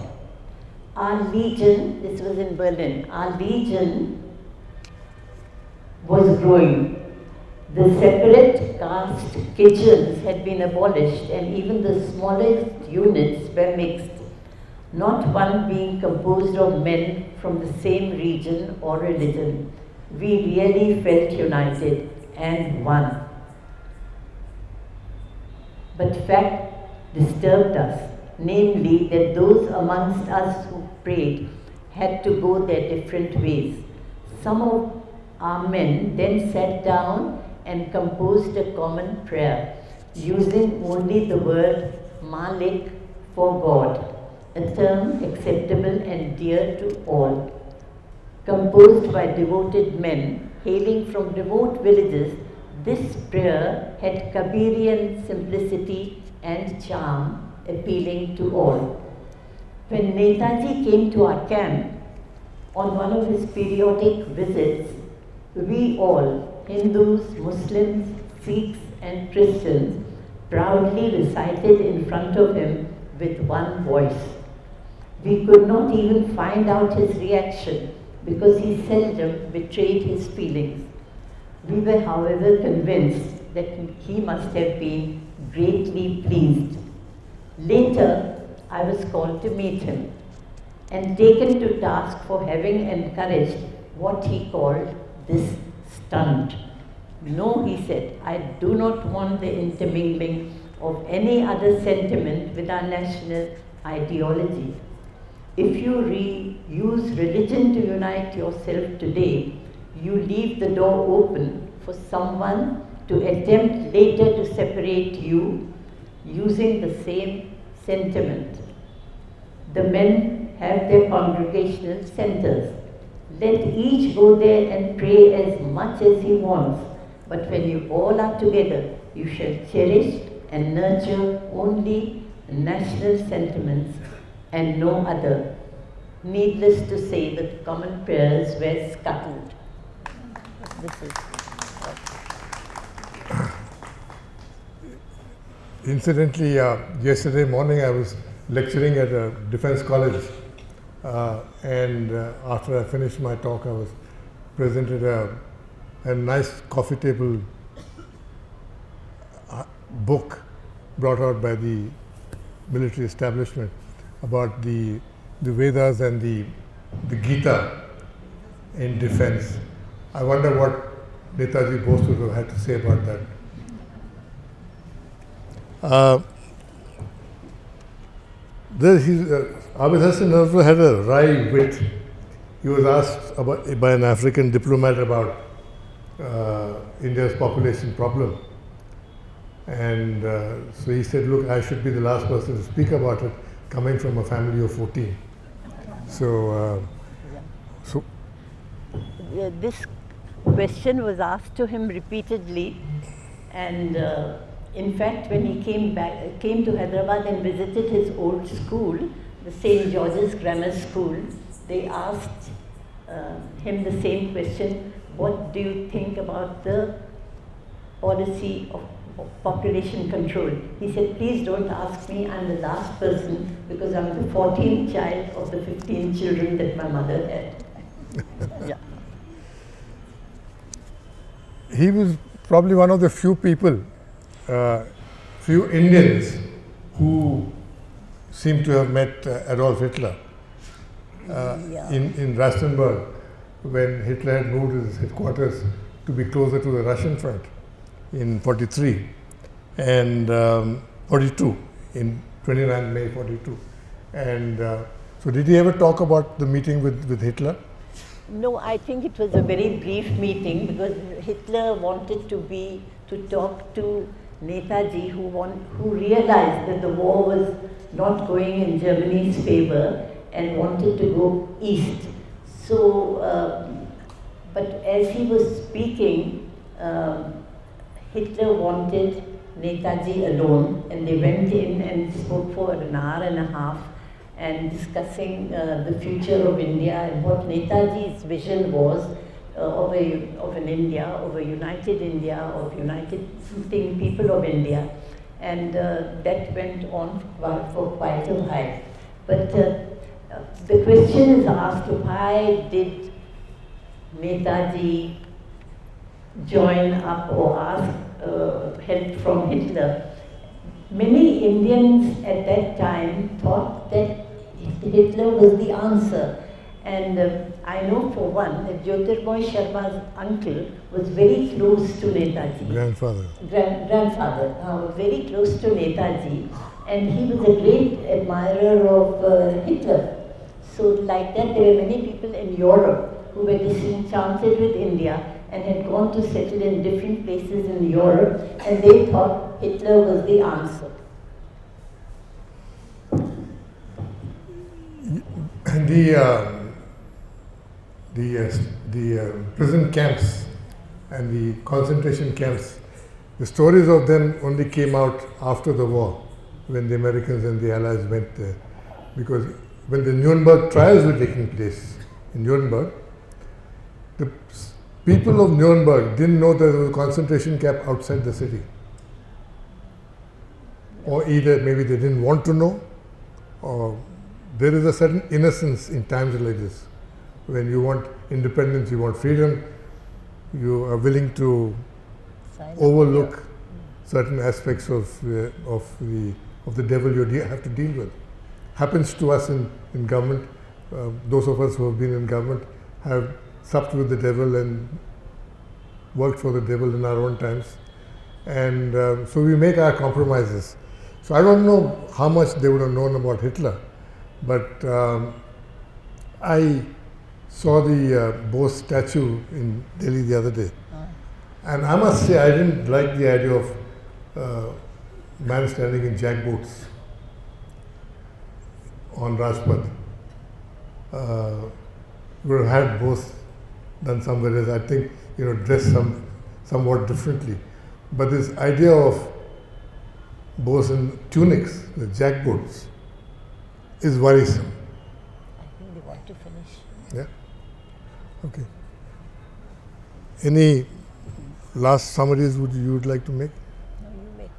Our legion, this was in Berlin, our legion was growing. The separate caste kitchens had been abolished and even the smallest units were mixed, not one being composed of men from the same region or religion. We really felt united and one. But fact disturbed us, namely that those amongst us who prayed had to go their different ways. Some of our men then sat down and composed a common prayer, using only the word Malik for God, a term acceptable and dear to all. Composed by devoted men hailing from remote villages, this prayer had Kabirian simplicity and charm, appealing to all. When Netaji came to our camp on one of his periodic visits, we all, Hindus, Muslims, Sikhs and Christians, proudly recited in front of him with one voice. We could not even find out his reaction because he seldom betrayed his feelings. We were, however, convinced that he must have been greatly pleased. Later, I was called to meet him and taken to task for having encouraged what he called this stunt. No, he said, I do not want the intermingling of any other sentiment with our national ideology. If you use religion to unite yourself today, you leave the door open for someone to attempt later to separate you using the same sentiment. The men have their congregational centers. Let each go there and pray as much as he wants. But when you all are together, you shall cherish and nurture only national sentiments and no other. Needless to say, the common prayers were scuttled. This is. Incidentally, yesterday morning I was lecturing at a defense college, and after I finished my talk, I was presented a nice coffee table book brought out by the military establishment about the Vedas and the Gita in defense. I wonder what Netaji Bose would have had to say about that. Abid Hasan also had a wry wit. He was asked by an African diplomat about India's population problem. And so he said, look, I should be the last person to speak about it, coming from a family of 14. So, This question was asked to him repeatedly, and in fact, when he came to Hyderabad and visited his old school, the St. George's Grammar School, they asked him the same question: what do you think about the policy of population control? He said, please don't ask me, I'm the last person, because I'm the 14th child of the 15 children that my mother had. Yeah. he was probably one of the few people, few Indians who seem to have met Adolf Hitler in Rastenburg when Hitler had moved his headquarters to be closer to the Russian front in 43 and 42, in 29 May 42. And so did he ever talk about the meeting with Hitler? No, I think it was a very brief meeting because Hitler wanted to talk to Netaji, who realized that the war was not going in Germany's favor and wanted to go east. So, but as he was speaking, Hitler wanted Netaji alone, and they went in and spoke for an hour and a half and discussing the future of India and what Netaji's vision was of an India, of a united India, of united people of India. And that went on for quite a while. But the question is asked, why did Netaji join up or ask help from Hitler? Many Indians at that time thought that Hitler was the answer. And I know for one that Jyotirmoy Sharma's uncle was very close to Netaji. Grandfather. Grandfather, very close to Netaji. And he was a great admirer of Hitler. So like that, there were many people in Europe who were disenchanted with India and had gone to settle in different places in Europe, and they thought Hitler was the answer. The prison camps and the concentration camps, the stories of them only came out after the war, when the Americans and the Allies went there. Because when the Nuremberg trials were taking place in Nuremberg, the people of Nuremberg didn't know there was a concentration camp outside the city. Or either maybe they didn't want to know, or there is a certain innocence in times like this. When you want independence, you want freedom, you are willing to overlook certain aspects of the devil you have to deal with. Happens to us in government. Those of us who have been in government have supped with the devil and worked for the devil in our own times. And so we make our compromises. So I don't know how much they would have known about Hitler, but I saw the Bose statue in Delhi the other day. And I must say I didn't like the idea of man standing in jack boots on Rajpath. We would have had both done somewhere else. I think, dressed somewhat differently. But this idea of Bose in tunics, the jackboots, is worrisome. I think they want to finish. Yeah? Okay. Any last summaries you would like to make? No, you make.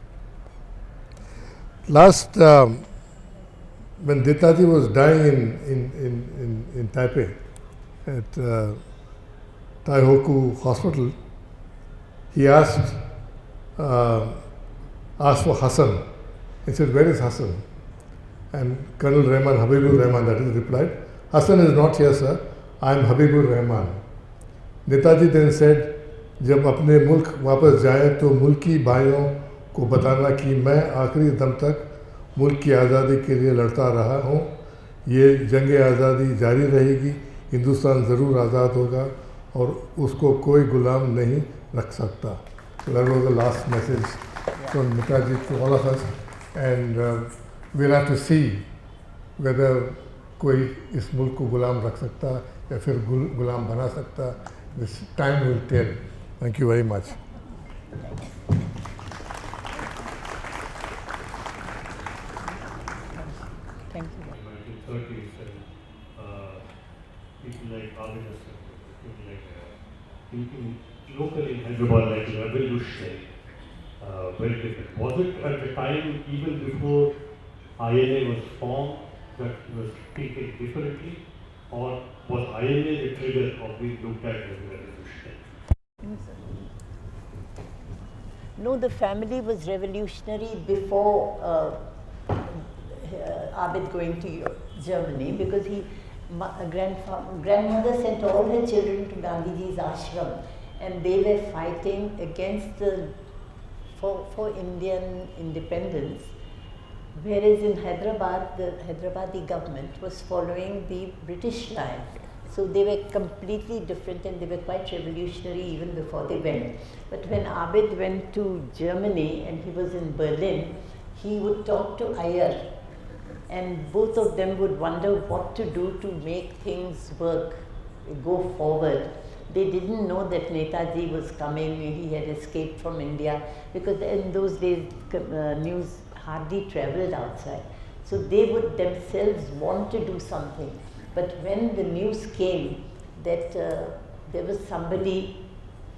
Last, when Netaji was dying in Taipei at Taihoku Hospital, he asked for Hassan. He said, "Where is Hassan?" And Colonel Rahman, Habibur Rahman, that is, replied, "Hassan is not here, sir. I am Habibur Rahman." Netaji then said, जब अपने मुल्क वापस जाए तो मुल्की भाइयों को बताना कि मैं आखिरी दम तक मुल्क की आज़ादी के लिए लड़ता रहा हूँ। ये जंग आज़ादी जारी रहेगी, हिंदुस्तान ज़रूर आज़ाद होगा और उसको कोई गुलाम नहीं रख सकता. So that was the last message from Netaji to all of us, and we'll have to see whether कोई इस मुल्क को गुलाम रख सकता या फिर गुलाम बना सकता. This time will tell. Thank you very much. Thank you. In 1930s, people like Abid Hasan, people like thinking locally in Hyderabad like revolutionary, very different. Was it at the time, even before INA was formed, that it was treated differently, or was INA the trigger of being looked at as a revolutionary? No, the family was revolutionary before Abid going to Germany, because grandmother sent all her children to Gandhiji's ashram, and they were fighting against for Indian independence. Whereas in Hyderabad, the Hyderabadi government was following the British line. So they were completely different, and they were quite revolutionary even before they went. But when Abid went to Germany and he was in Berlin, he would talk to Ayer, and both of them would wonder what to do to make things work, go forward. They didn't know that Netaji was coming, he had escaped from India, because in those days news hardly travelled outside. So they would themselves want to do something. But when the news came that there was somebody,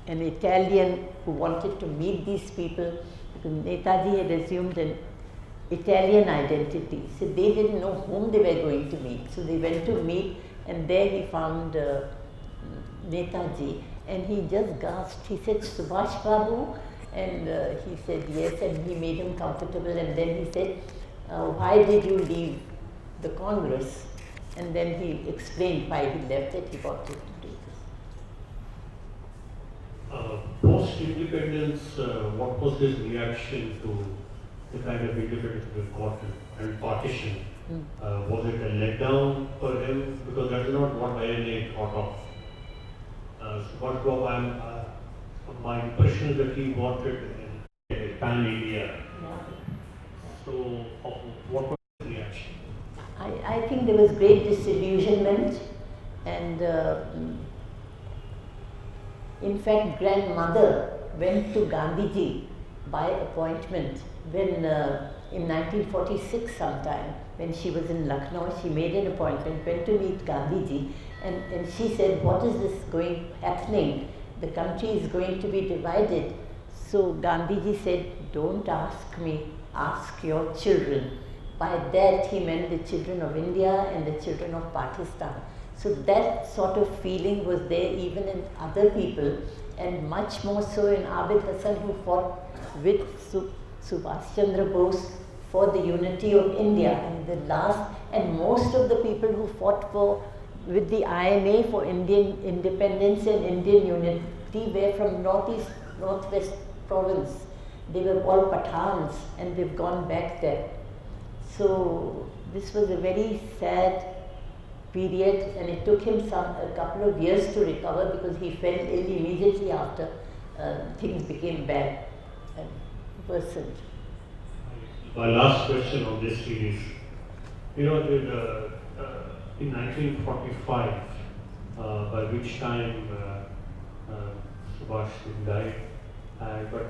an Italian, who wanted to meet these people, because Netaji had assumed an Italian identity, so they didn't know whom they were going to meet. So they went to meet, and there he found Netaji, and he just gasped. He said, "Subhash Babu?" And he said yes, and he made him comfortable, and then he said, "Why did you leave the Congress?" And then he explained why he left it. He wanted to do this. Post-independence, what was his reaction to the kind of independence we got and partition? Was it a letdown for him? Because that is not what INA thought of. Subhash Babu, my impression is that he wanted a pan-India. So, what was his reaction? I think there was great disillusionment, and in fact, grandmother went to Gandhiji by appointment when in 1946 sometime, when she was in Lucknow, she made an appointment, went to meet Gandhiji, and she said, "What is this happening? The country is going to be divided." So Gandhiji said, "Don't ask me, ask your children." By that he meant the children of India and the children of Pakistan. So that sort of feeling was there even in other people, and much more so in Abid Hasan, who fought with Subhash Chandra Bose for the unity of India. And most of the people who fought with the INA for Indian independence and Indian unity were from northwest province. They were all Pathans, and they've gone back there. So this was a very sad period, and it took him a couple of years to recover, because he fell ill immediately after things became bad and worsened. My last question on this series, in 1945, by which time Subhash died. But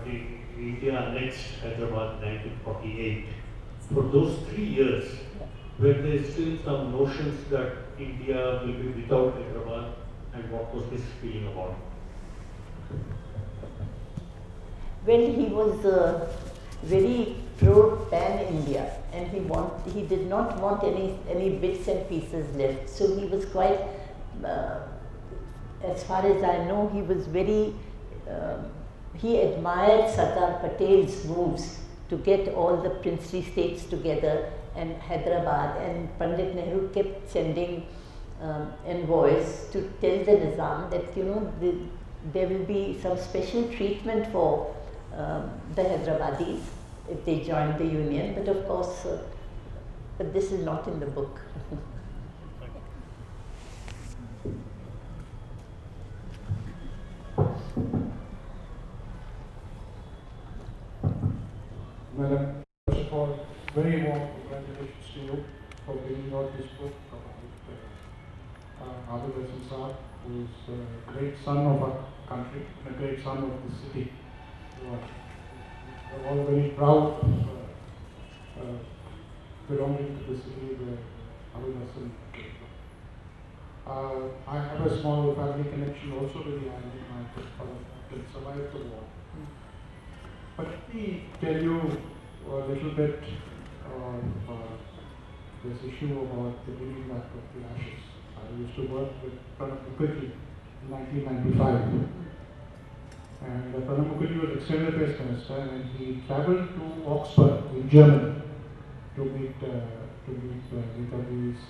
India annexed Hyderabad in 1948. For those 3 years, were there still some notions that India will be without Hyderabad, and what was his feeling about it? Well, he was very pro-pan-India, and he did not want any bits and pieces left. So he was quite, as far as I know, he was very, he admired Sardar Patel's moves to get all the princely states together and Hyderabad, and Pandit Nehru kept sending envoys to tell the Nizam that, you know, there will be some special treatment for the Hyderabadis if they join the union, but of course, but this is not in the book. Madam, first of all, very warm congratulations to you for bringing out this book about Abid Hasan Safrani, who is a great son of our country and a great son of the city. We're all very proud belonging to the city where Abid Hasan came from. I have a small family connection also with the army. My father survived the war. But let me tell you a little bit of this issue about the giving back of the ashes. I used to work with Pranab Mukherjee in 1995. And Pranab Mukherjee was external affairs minister, and he travelled to Oxford in Germany to meet Netaji's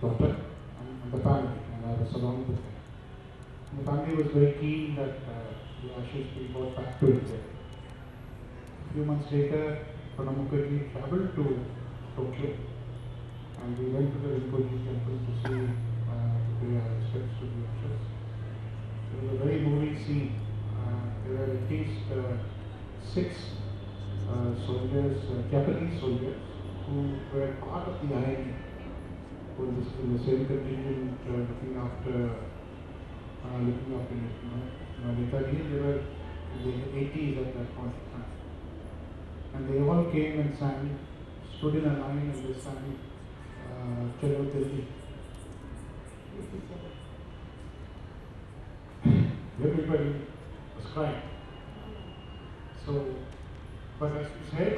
daughter and the family, and I was along with him. The family was very keen that the ashes be brought back to India. A few months later, Pranab Mukherjee travelled to Tokyo, and we went to the Rinpoche temple to see to pay our respects to the ashes. It was a very moving scene. There were at least 6 soldiers, Japanese soldiers, who were part of the army, who were in the same contingent looking after Netaji. They were in the 80s at that point of time. And they all came and sang, stood in a line, and they sang Chalo Delhi. Everybody was crying. So, but as you said,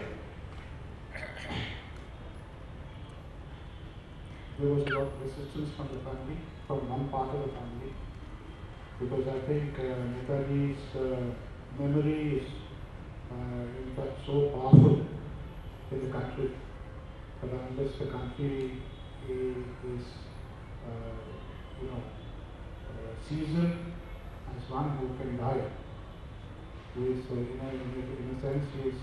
there was a lot of resistance from the family, from one part of the family, because I think Netaji's memory is in fact so powerful in the country that unless the country is seasoned as one who can die, who is in a sense he is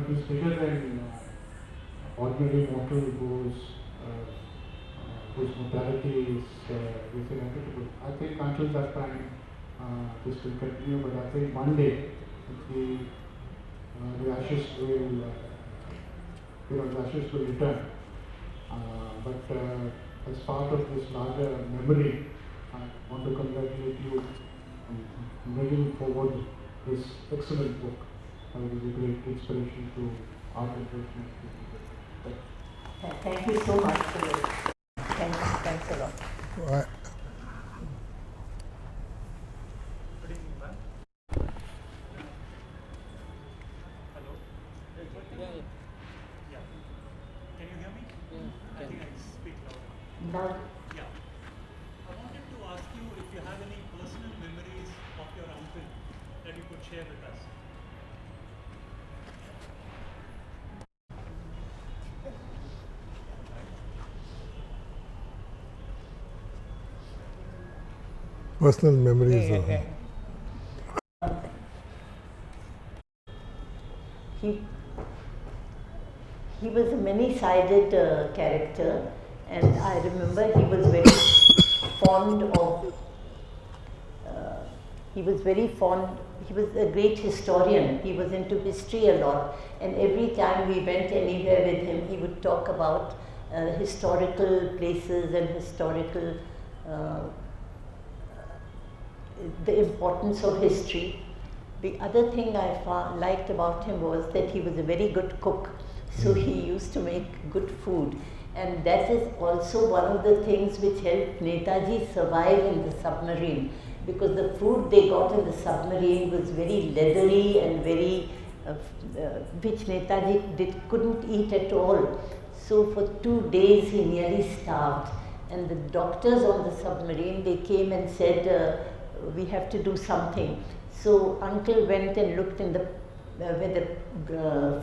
he's bigger than ordinary mortal whose mortality is inevitable. I think until that time this will continue, but I think one day the ashes will return. But as part of this larger memory, I want to congratulate you on bringing forward this excellent book. It is a great inspiration to our generation. Thank you so much for it. Thanks a lot. I, Good evening, ma'am. Hello? Yeah. Can you hear me? I think I speak louder. Now, Yeah. I wanted to ask you if you have any personal memories of your uncle that you could share with us. personal memories of him. he was a many-sided character, and I remember he was very fond of. He was a great historian. He was into history a lot, and every time we went anywhere with him, he would talk about historical places and historical, the importance of history. The other thing I liked about him was that he was a very good cook. So he used to make good food. And that is also one of the things which helped Netaji survive in the submarine, because the food they got in the submarine was very leathery and very, which Netaji couldn't eat at all. So for 2 days he nearly starved. And the doctors on the submarine, they came and said, we have to do something. So uncle went and looked in the where the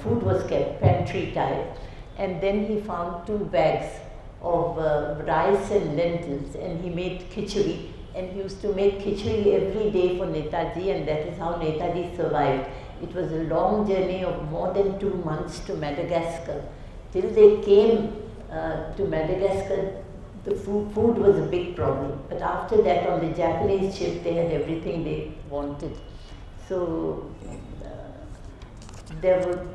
food was kept, pantry type, and then he found 2 bags of rice and lentils, and he made khichdi, and he used to make khichdi every day for Netaji, and that is how Netaji survived. It was a long journey of more than 2 months to Madagascar. Till they came to Madagascar, the food was a big problem, but after that on the Japanese ship they had everything they wanted. So there were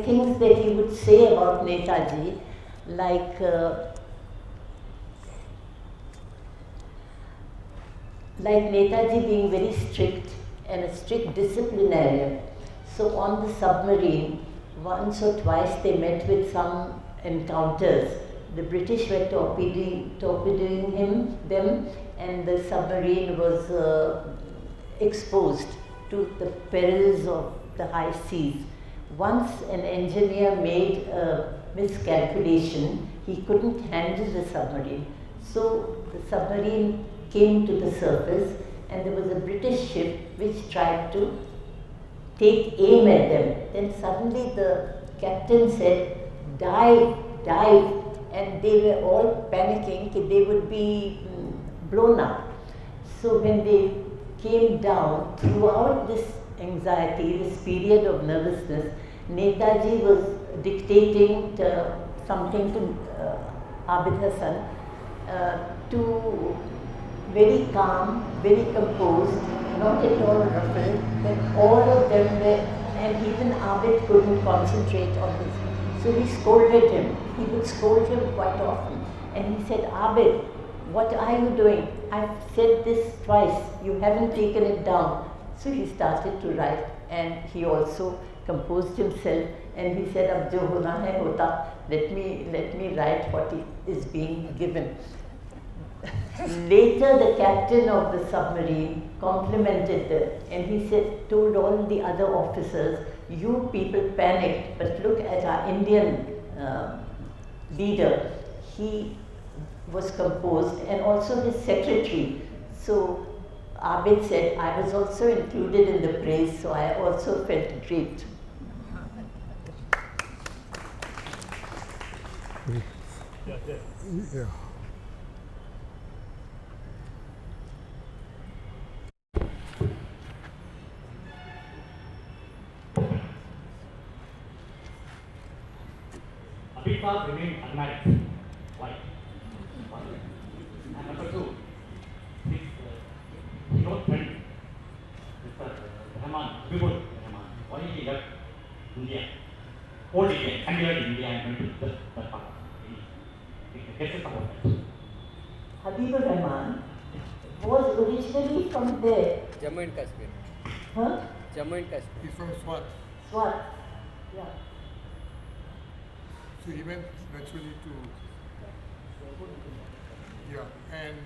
things that he would say about Netaji, like Netaji being very strict and a strict disciplinarian. So on the submarine, once or twice they met with some encounters. The British were torpedoing them, and the submarine was exposed to the perils of the high seas. Once an engineer made a miscalculation, he couldn't handle the submarine. So the submarine came to the surface, and there was a British ship which tried to take aim at them. Then suddenly the captain said, "Dive, dive," and they were all panicking that they would be blown up. So when they came down, throughout this anxiety, this period of nervousness, Netaji was dictating something to Abid Hasan, to very calm, very composed, not at all ruffled, but all of them were, and even Abid couldn't concentrate on this. So he scolded him. He would scold him quite often. And he said, "Abid, what are you doing? I've said this twice. You haven't taken it down." So he started to write, and he also composed himself, and he said, "Ab jo hona hai hota, let me write what is being given." Later, the captain of the submarine complimented them, and he told all the other officers, "You people panicked, but look at our Indian leader. He was composed, and also his secretary." So Abid said, "I was also included in the praise, so I also felt great." Yeah. Abid Hasan remained unmarried. Why? And number 2, his close friend, Mr. Rahman, Habibur Rahman, why he left India, old India, conquered India and went to the part. Cases about that. Habibur Rahman was originally from there. Jammu and Kashmir. Huh? Jammu and Kashmir. He's from Swat. Swat. Yeah. So he went naturally to. Yeah, and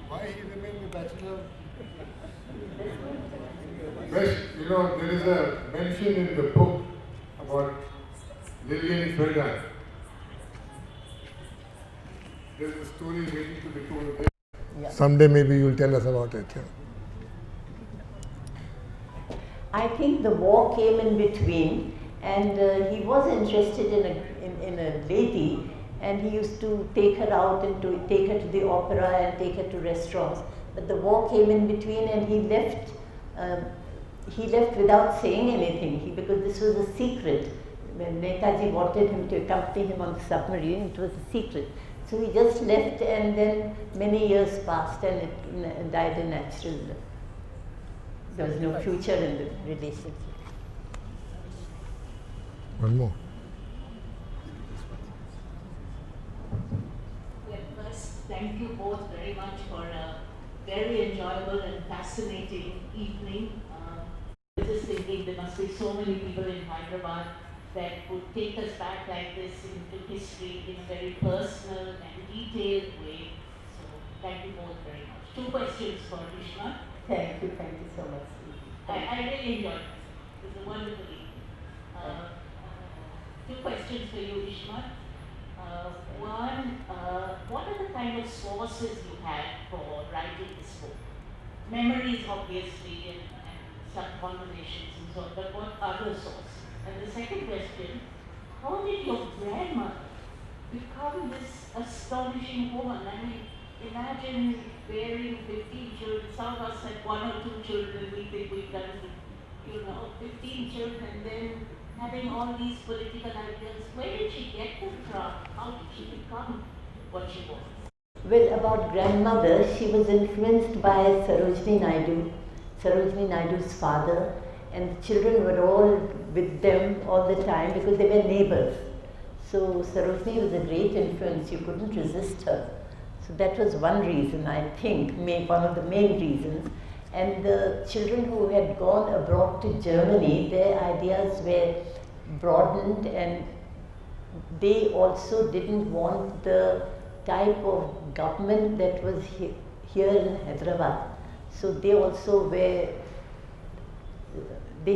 why he remained a bachelor? Best, there is a mention in the book about Lillian Ferdan. There's a story waiting to be told there. Yeah. Someday maybe you'll tell us about it. Yeah. I think the war came in between, and he was interested in a lady, and he used to take her out and to take her to the opera and take her to restaurants. But the war came in between, and he left. He left without saying anything, because this was a secret. When Netaji wanted him to accompany him on the submarine, it was a secret. So he just left, and then many years passed, and it died a natural death. There was no future in the relationship. One more. thank you both very much for a very enjoyable and fascinating evening. I was just thinking there must be so many people in Hyderabad that would take us back like this into history in a very personal and detailed way. So thank you both very much. 2 questions for Ismat. Thank you so much. I really enjoyed it. It was a wonderful evening. 2 questions for you, Ismat. One, what are the kind of sources you had for writing this book? Memories, obviously, and some conversations and so on, but what other source? And the second question, how did your grandmother become this astonishing woman? I mean, imagine bearing 15 children. Some of us had 1 or 2 children. We think we've done, 15 children, and then having all these political ideas. Where did she get them from? How did she become what she was? Well, about grandmother, she was influenced by Sarojini Naidu's father, and the children were all with them all the time because they were neighbors. So Sarojini was a great influence. You couldn't resist her. So that was one reason, I think, one of the main reasons. And the children who had gone abroad to Germany, their ideas were broadened, and they also didn't want the type of government that was here in Hyderabad. So they also they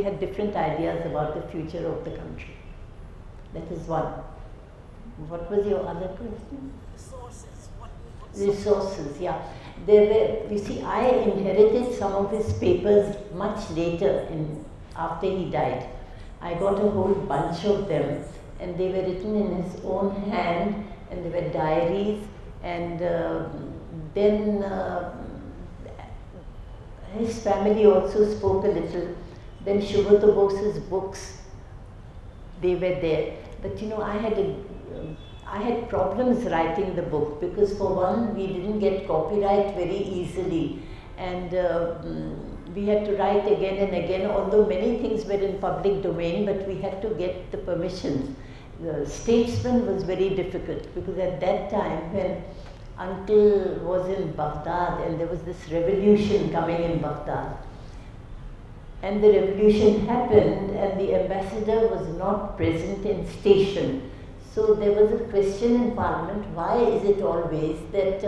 had different ideas about the future of the country. That is one. What was your other question? Resources, yeah. You see, I inherited some of his papers much later, after he died. I got a whole bunch of them, and they were written in his own hand, and they were diaries, and then his family also spoke a little. Then Sugata Bose's books, they were there. But I had problems writing the book because, for one, we didn't get copyright very easily, and we had to write again and again, although many things were in public domain, but we had to get the permissions. The Statesman was very difficult because at that time, when Uncle was in Baghdad and there was this revolution coming in Baghdad, and the revolution happened and the ambassador was not present in station. So there was a question in Parliament, why is it always that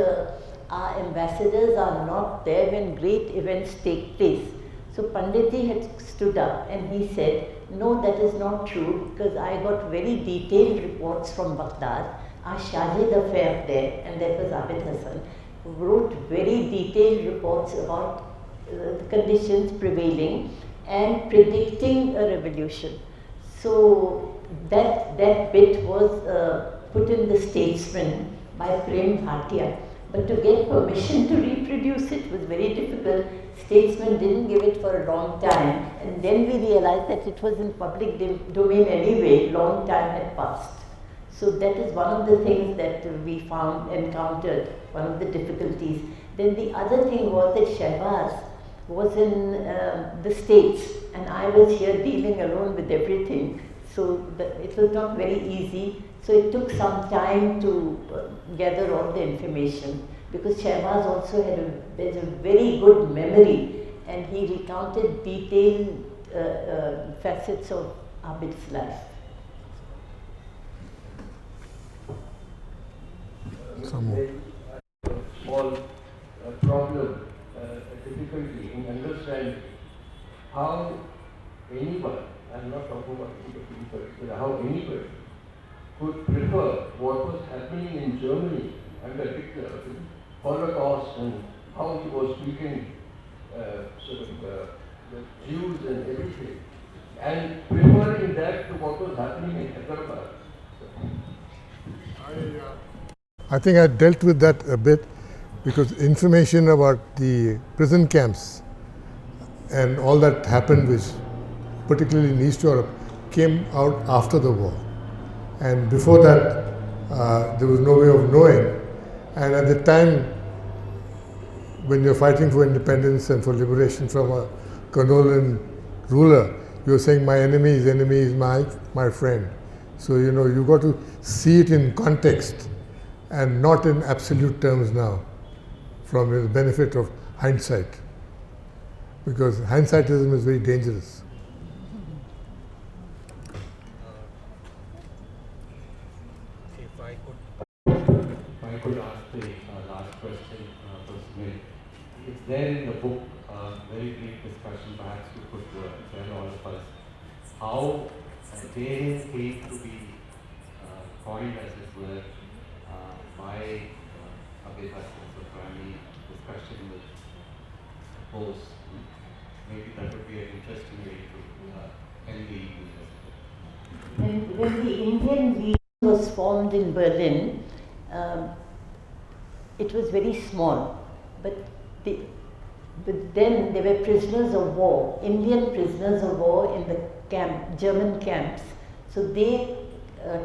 our ambassadors are not there when great events take place? So Panditji had stood up and he said, no, that is not true, because I got very detailed reports from Baghdad. Our Shahid affair there, and that was Abid Hasan, who wrote very detailed reports about the conditions prevailing and predicting a revolution. So that bit was put in the Statesman by Prem Bhatia. But to get permission to reproduce it was very difficult. Statesman didn't give it for a long time, and then we realized that it was in public domain anyway, long time had passed. So that is one of the things that we encountered, one of the difficulties. Then the other thing was that Shehbaz was in the States, and I was here dealing alone with everything. So it was not very easy. So it took some time to gather all the information, because Shehbaz also had a very good memory, and he recounted detailed facets of Abid's life. Small problem, a difficulty in understanding how anyone, I'm not talking about people, but how anybody could prefer what was happening in Germany under Hitler, the Holocaust, and how he was treating the Jews and everything, and preferring that to what was happening in Hyderabad. I think I dealt with that a bit, because information about the prison camps and all that happened, which particularly in East Europe, came out after the war. And before that, there was no way of knowing. And at the time, when you're fighting for independence and for liberation from a colonial ruler, you're saying, my enemy's enemy is my friend. So, you got to see it in context. and not in absolute terms now, from the benefit of hindsight. Because hindsightism is very dangerous. If I could ask the last question for Sumit. It's there in the book, very brief discussion, perhaps you could tell all of us how Jain came to be coined, as it were, by Abid Hasan Safrani, discussion with Bose. Maybe that would be an interesting way to end the evening. When the Indian League was formed in Berlin, it was very small, but then there were prisoners of war, Indian prisoners of war in the German camps. So they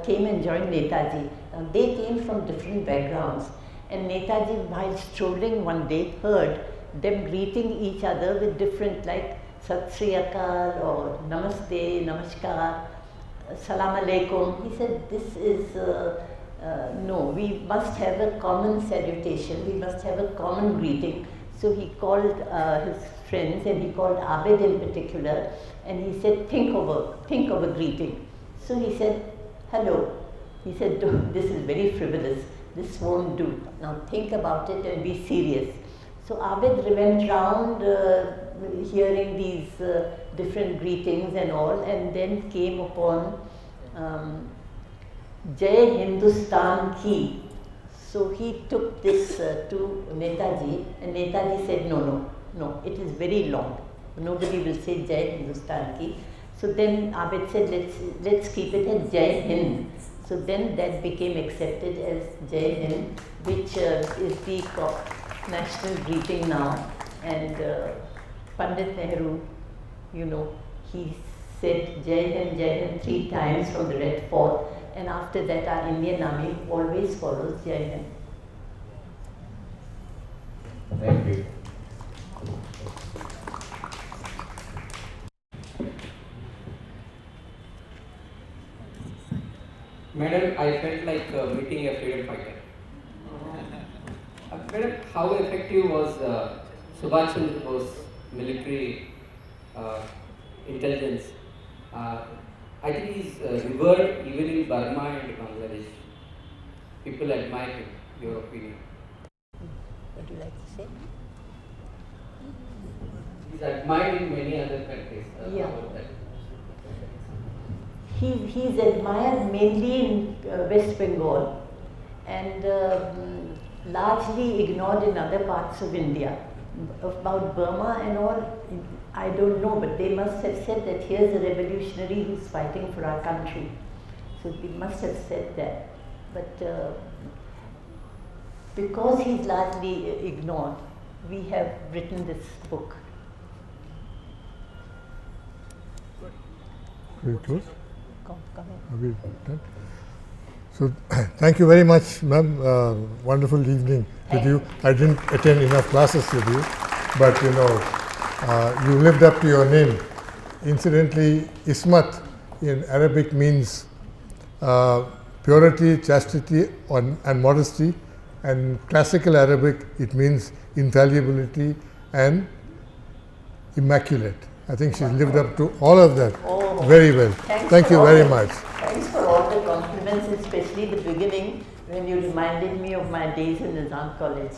came and joined Netaji. They came from different backgrounds, and Netaji, while strolling one day, heard them greeting each other with different, like Sat Sri Akal or Namaste, Namaskar, Salam Alaikum. He said, this is, no, we must have a common salutation, we must have a common greeting. So he called his friends, and he called Abid in particular, and he said, think of a greeting. So he said, hello. He said, this is very frivolous, this won't do. Now think about it and be serious. So Abid went round hearing these different greetings and all, and then came upon Jai Hindustan Ki. So he took this to Netaji, and Netaji said, no, it is very long. Nobody will say Jai Hindustan Ki. So then Abid said, let's keep it as Jai Hind. So then that became accepted as Jai Hind, which is the national greeting now. And Pandit Nehru, he said Jai Hind 3 times from the Red Fort. And after that, our Indian Army always follows Jai Hind. Thank you. Madam, I felt like meeting a freedom fighter. Madam, how effective was Subhash Chandra Bose military intelligence? I think he's revered even in Burma and Bangladesh. People admire him. Your opinion? What do you like to say? He's admired in many other countries. Yeah. He's admired mainly in West Bengal and largely ignored in other parts of India. About Burma and all, I don't know, but they must have said that here's a revolutionary who's fighting for our country. So they must have said that. But because he's largely ignored, we have written this book. Very close. Come in. Are we done? So, thank you very much, ma'am. Wonderful evening with you. I didn't attend enough classes with you, but you lived up to your name. Incidentally, Ismat in Arabic means purity, chastity, and modesty, and classical Arabic it means infallibility and immaculate. I think she's lived up to all of that very well. Thank you very much. Thanks for all the compliments, especially the beginning when you reminded me of my days in Nizam College.